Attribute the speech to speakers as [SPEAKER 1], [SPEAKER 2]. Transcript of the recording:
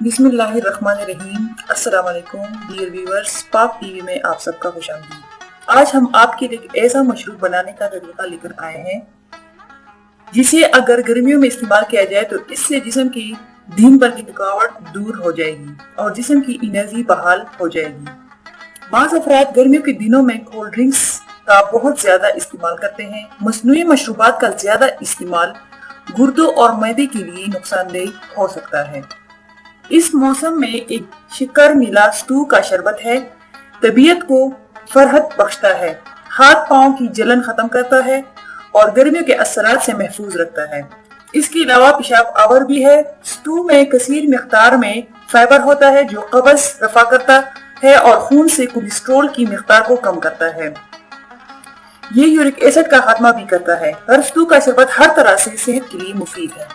[SPEAKER 1] बिस्मिल्लाहिर्रहमानिर्रहीम। अस्सलाम वालेकुम डियर व्यूअर्स, पाक टीवी में आप सबका खुश आमदीद। आज हम आपके लिए एक ऐसा मशरूब बनाने का तरीका लेकर आए हैं जिसे अगर गर्मियों में इस्तेमाल किया जाए तो इससे जिस्म की दिन भर की थकावट दूर हो जाएगी और जिस्म की एनर्जी बहाल हो जाएगी। बाज़ अफराद गर्मियों के दिनों में कोल्ड ड्रिंक्स का बहुत ज्यादा इस्तेमाल करते हैं। मसनूई मशरूबात का ज्यादा इस्तेमाल गुर्दों और मैदे के लिए नुकसानदेह हो सकता है। इस मौसम में एक शिकर मिला स्टू का शरबत है, तबीयत को फरहत बख्शता है, हाथ पांव की जलन खत्म करता है और गर्मियों के असरात से महफूज रखता है। इसके अलावा पेशाब आवर भी है। स्टू में कसीर मिकदार में फाइबर होता है जो कब्ज रफा करता है और खून से कोलेस्ट्रॉल की मिकदार को कम करता है। ये यूरिक एसिड का खात्मा भी करता है। हर स्टू का शरबत हर तरह से सेहत के लिए मुफीद है।